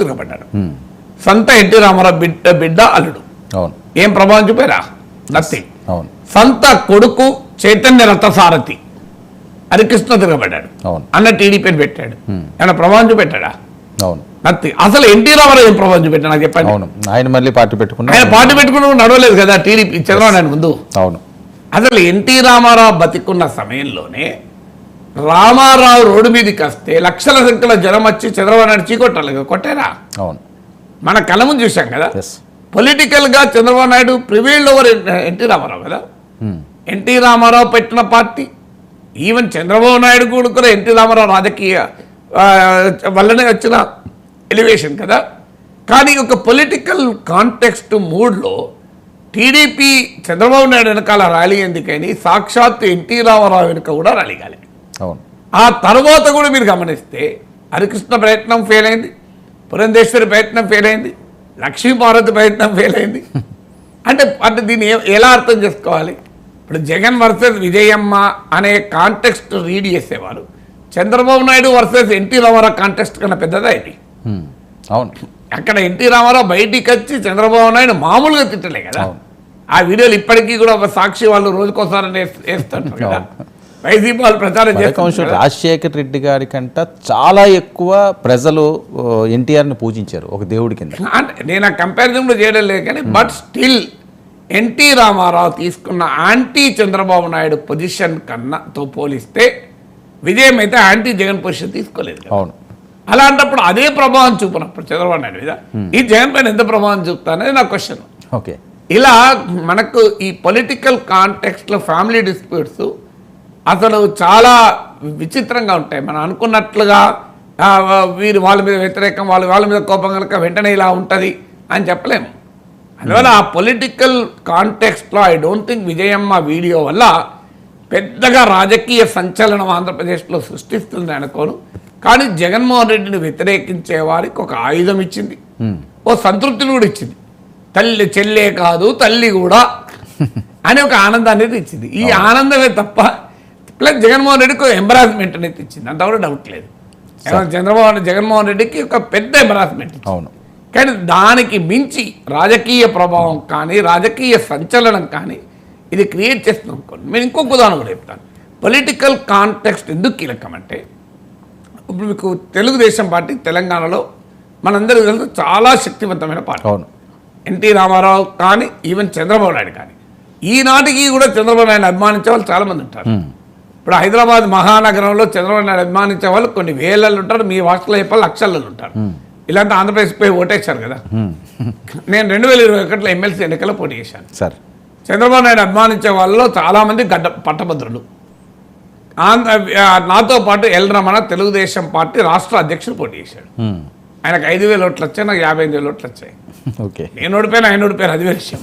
తిరగబడ్డాడు. సంత ఎన్టీ రామారావు బిడ్డ అల్లుడు. అవును. ఏం ప్రభావం చూపారా? నథింగ్. అవును. సంత కొడుకు చైతన్య రథసారథి హరికృష్ణ తిరగబడ్డాడు. అవును. అన్న టీడీపీని పెట్టాడు. ఏమైనా ప్రభావం చూపెట్టాడా? అవును. నథింగ్. అసలు ఎన్టీ రామారావు ఏం ప్రభావం చూపెట్టాడు నాకు చెప్పండి. అవును. ఆయన మళ్ళీ పార్టీ పెట్టుకున్నాడు. ఆయన పార్టీ పెట్టుకున్న నడవలేదు కదా టీడీపీ చంద్రబాబు నాయుడు ముందు. అవును. అసలు ఎన్టీ రామారావు బతికున్న సమయంలోనే రామారావు రోడ్డు మీదకి వస్తే లక్షల సంఖ్యలో జనం వచ్చి చంద్రబాబు నాయుడు చీకొట్టాలి కదా, కొట్టారా? అవును. మన కళ్ళ ముందు చూసాం కదా. ఎస్. పొలిటికల్ గా చంద్రబాబు నాయుడు ప్రివీల్డ్ ఓవర్ ఎన్టీ రామారావు కదా. ఎన్టీ రామారావు పెట్టిన పార్టీ, ఈవెన్ చంద్రబాబు నాయుడు కూడా ఎన్టీ రామారావు రాజకీయ వల్లనే వచ్చిన ఎలివేషన్ కదా. కానీ ఒక పొలిటికల్ కాంటెక్స్ట్ మూడ్లో టీడీపీ చంద్రబాబు నాయుడు వెనకాల ర్యాలీ ఎందుకని సాక్షాత్తు ఎన్టీ రామారావు వెనుక కూడా ర్యాలీ కాలే. అవును. ఆ తర్వాత కూడా మీరు గమనిస్తే హరికృష్ణ ప్రయత్నం ఫెయిల్ అయింది, పురంధేశ్వరి ప్రయత్నం ఫెయిల్ అయింది, లక్ష్మీపార్వతి ప్రయత్నం ఫెయిల్ అయింది. అంటే దీన్ని ఎలా అర్థం చేసుకోవాలి? ఇప్పుడు జగన్ వర్సెస్ విజయమ్మ అనే కాంటెక్స్ట్ రీడ్ చేసేవారు, చంద్రబాబు నాయుడు వర్సెస్ ఎన్టీ రామారావు కాంటెక్స్ట్ కన్నా పెద్దదా ఇది? అవును. అక్కడ ఎన్టీ రామారావు బయటికి వచ్చి చంద్రబాబు నాయుడు మామూలుగా తిట్టలే కదా. ఆ వీడియోలు ఇప్పటికీ కూడా సాక్షి వాళ్ళు రోజుకోసారి వేస్తుంటారు కదా. వైసీపీ వాళ్ళు ప్రచారం చేస్తారు. రాజశేఖర్ రెడ్డి గారి కంట చాలా ఎక్కువ ప్రజలు ఎన్టీఆర్ని పూజించారు ఒక దేవుడి కింద. అంటే నేను ఆ కంపారిజన్ కూడా చేయడం లేదు కానీ బట్ స్టిల్ ఎన్టీ రామారావు తీసుకున్న యాంటీ చంద్రబాబు నాయుడు పొజిషన్ కన్నాతో పోలిస్తే విజయం అయితే యాంటీ జగన్ పొజిషన్ తీసుకోలేదు. అవును. అలాంటప్పుడు అదే ప్రభావం చూపినప్పుడు చంద్రబాబు నాయుడు మీద ఈ జగన్ పైన ఎంత ప్రభావం చూపుతానని నా క్వశ్చన్. ఓకే. ఇలా మనకు ఈ పొలిటికల్ కాంటెక్స్ట్లో ఫ్యామిలీ డిస్ప్యూట్స్ అసలు చాలా విచిత్రంగా ఉంటాయి. మనం అనుకున్నట్లుగా వీరు వాళ్ళ మీద వ్యతిరేకం, వాళ్ళ మీద కోపం కనుక వెంటనే ఇలా ఉంటుంది అని చెప్పలేము. అందువల్ల ఆ పొలిటికల్ కాంటెక్స్ట్లో I don't think Vijayamma video వల్ల పెద్దగా రాజకీయ సంచలనం ఆంధ్రప్రదేశ్లో సృష్టిస్తుంది అనుకోను. కానీ జగన్మోహన్ రెడ్డిని వ్యతిరేకించే వారికి ఒక ఆయుధం ఇచ్చింది, ఓ సంతృప్తిని కూడా ఇచ్చింది. తల్లి చెల్లే కాదు తల్లి కూడా అనే ఒక ఆనందాన్ని అయితే ఇచ్చింది. ఈ ఆనందమే తప్ప ప్లస్ జగన్మోహన్ రెడ్డికి ఒక ఎంబరాస్మెంట్ అనేది ఇచ్చింది, అంత కూడా డౌట్ లేదు. జగన్మోహన్ రెడ్డికి ఒక పెద్ద ఎంబరాస్మెంట్ ఇచ్చింది. అవును. కానీ దానికి మించి రాజకీయ ప్రభావం కానీ రాజకీయ సంచలనం కానీ ఇది క్రియేట్ చేస్తుంది అనుకోండి. నేను ఇంకొక ఉదాహరణ కూడా చెప్తాను. పొలిటికల్ కాంటెక్స్ట్ ఎందుకు కీలకం అంటే, ఇప్పుడు మీకు తెలుగుదేశం పార్టీ తెలంగాణలో మనందరికీ తెలుసు చాలా శక్తివంతమైన పార్టీ. అవును. ఎన్టీ రామారావు కానీ ఈవెన్ చంద్రబాబు నాయుడు కానీ ఈనాటికి కూడా చంద్రబాబు నాయుడు అభిమానించే వాళ్ళు చాలామంది ఉంటారు. ఇప్పుడు హైదరాబాద్ మహానగరంలో చంద్రబాబు నాయుడు అభిమానించే వాళ్ళు కొన్ని వేలలు ఉంటారు, మీ వాటిలో చెప్పాలి లక్షల్లో ఉంటారు. ఇలాంటి ఆంధ్రప్రదేశ్ పోయి ఓటేశారు కదా. నేను 2021లో ఎమ్మెల్సీ ఎన్నికల్లో పోటీ చేశాను. సార్, చంద్రబాబు నాయుడు అభిమానించే వాళ్ళలో చాలామంది పట్టభద్రులు. నాతో పాటు ఎల్ రమణ తెలుగుదేశం పార్టీ రాష్ట్ర అధ్యక్షుడు పోటీ చేశాడు. ఆయనకు 5,000 ఓట్లు వచ్చాయి, నాకు 55,000 ఓట్లు వచ్చాయి. ఓకే. నేను ఓడిపోయినా ఆయన ఓడిపోయారు, అది వేరే విషయం.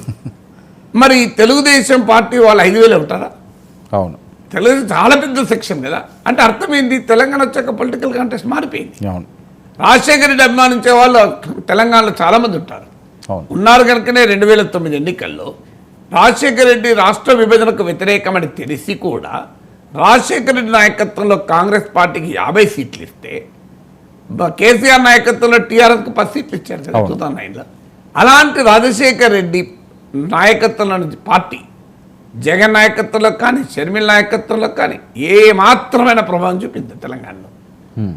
మరి తెలుగుదేశం పార్టీ వాళ్ళు 5,000 ఉంటారా? అవును. తెలుగుదేశం చాలా పెద్ద సెక్షన్ కదా. అంటే అర్థం ఏంటి? తెలంగాణ వచ్చాక పొలిటికల్ కాంటెక్స్ట్ మారిపోయింది. అవును. రాజశేఖర రెడ్డి అభిమానించే వాళ్ళు తెలంగాణలో చాలామంది ఉంటారు, ఉన్నారు కనుకనే 2009 ఎన్నికల్లో రాజశేఖర రెడ్డి రాష్ట్ర విభజనకు వ్యతిరేకమని తెలిసి కూడా రాజశేఖర రెడ్డి నాయకత్వంలో కాంగ్రెస్ పార్టీకి 50 సీట్లు ఇస్తే కేసీఆర్ నాయకత్వంలో టీఆర్ఎస్కి 10 సీట్లు ఇచ్చారు 2009లో. అలాంటి రాజశేఖర రెడ్డి నాయకత్వంలో పార్టీ జగన్ నాయకత్వంలో కానీ షర్మిల నాయకత్వంలో కానీ ఏ మాత్రమైన ప్రభావం చూపింది తెలంగాణలో.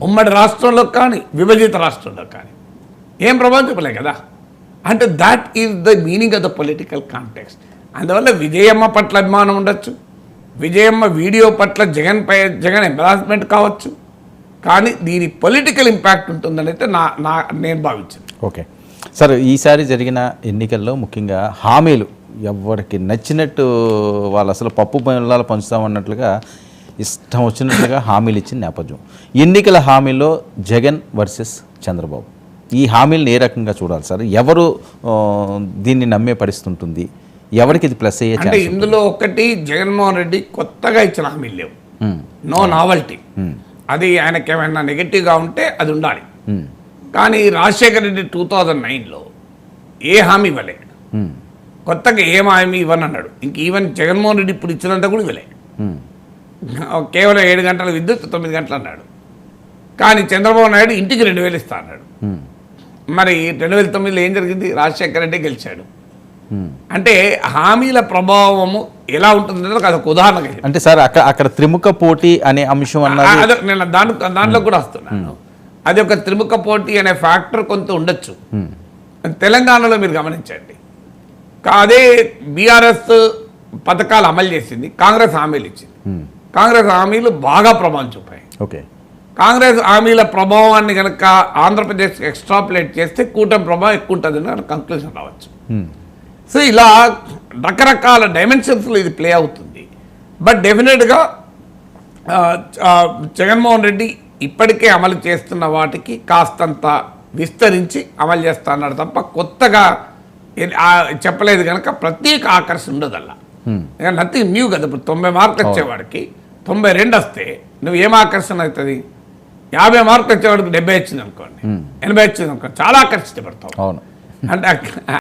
ఉమ్మడి రాష్ట్రంలో కానీ విభజిత రాష్ట్రంలో కానీ ఏం ప్రభావం చూపలే కదా. అంటే that is the meaning of the political context. అందువల్ల విజయమ్మ పట్ల అభిమానం ఉండొచ్చు, విజయమ్మ వీడియో పట్ల జగన్ ఎంబరాస్మెంట్ కావచ్చు, కానీ దీని పొలిటికల్ ఇంపాక్ట్ ఉంటుందని అయితే నేను భావించాను. ఓకే సార్, ఈసారి జరిగిన ఎన్నికల్లో ముఖ్యంగా హామీలు ఎవరికి నచ్చినట్టు వాళ్ళు అసలు పప్పు బెల్లాలు పంచుతామన్నట్లుగా ఇష్టం వచ్చినట్లుగా హామీలు ఇచ్చిన నేపథ్యం, ఎన్నికల హామీలో జగన్ వర్సెస్ చంద్రబాబు, ఈ హామీలను ఏ రకంగా చూడాలి సార్? ఎవరు దీన్ని నమ్మే పరిస్థితి ఉంటుంది? ఎవరికి ఇది ప్లస్ అయ్యే? అంటే ఇందులో ఒకటి, జగన్మోహన్ రెడ్డి కొత్తగా ఇచ్చిన హామీలు లేవు, నో నావల్టీ. అది ఆయనకి ఏమైనా నెగటివ్గా ఉంటే అది ఉండాలి. కానీ రాజశేఖర రెడ్డి 2009లో ఏ హామీ ఇవ్వలే, కొత్తగా ఏం హామీ ఇవ్వనన్నాడు. ఇంక ఈవెన్ జగన్మోహన్ రెడ్డి ఇప్పుడు ఇచ్చినంత కూడా ఇవ్వలే. కేవలం 7 గంటల విద్యుత్ 9 గంటలు అన్నాడు. కానీ చంద్రబాబు నాయుడు ఇంటికి 2,000 ఇస్తా అన్నాడు. మరి 2009లో ఏం జరిగింది? రాజశేఖర రెడ్డి గెలిచాడు. ఉమ్. అంటే హామీల ప్రభావము ఎలా ఉంటుందో అదొక ఉదాహరణగా చెప్పాను. అంటే సార్ అక్కడ త్రిముఖ పోటీ అనే అంశం అన్నది అదే నేను దాంట్లో కూడా వస్తున్నాను. అది ఒక త్రిముఖ పోటీ అనే ఫ్యాక్టర్ కొంత ఉండొచ్చు. తెలంగాణలో మీరు గమనించండి, అదే బీఆర్ఎస్ పథకాలు అమలు చేసింది, కాంగ్రెస్ హామీలు ఇచ్చింది. కాంగ్రెస్ హామీలు బాగా ప్రభావం చూపాయి. ఓకే. కాంగ్రెస్ హామీల ప్రభావాన్ని కనుక ఆంధ్రప్రదేశ్ ఎక్స్ట్రాపులేట్ చేస్తే కూటమి ప్రభావం ఎక్కువ ఉంటుందని కంక్లూజన్ రావచ్చు. సో ఇలా రకరకాల డైమెన్షన్స్లో ఇది ప్లే అవుతుంది. బట్ డెఫినెట్గా జగన్మోహన్ రెడ్డి ఇప్పటికే అమలు చేస్తున్న వాటికి కాస్తంత విస్తరించి అమలు చేస్తా అన్నాడు తప్ప కొత్తగా చెప్పలేదు కనుక ప్రత్యేక ఆకర్షణ ఉండదల్లా. నథింగ్ న్యూ కదా. ఇప్పుడు 90 మార్కులు వచ్చేవాడికి 92 వస్తే నువ్వు ఏం ఆకర్షణ అవుతుంది? 50 మార్కులు వచ్చేవాడికి 70 వచ్చింది అనుకోండి, 80 వచ్చింది అనుకోండి, చాలా ఆకర్షించబడతావు. అవును. అంటే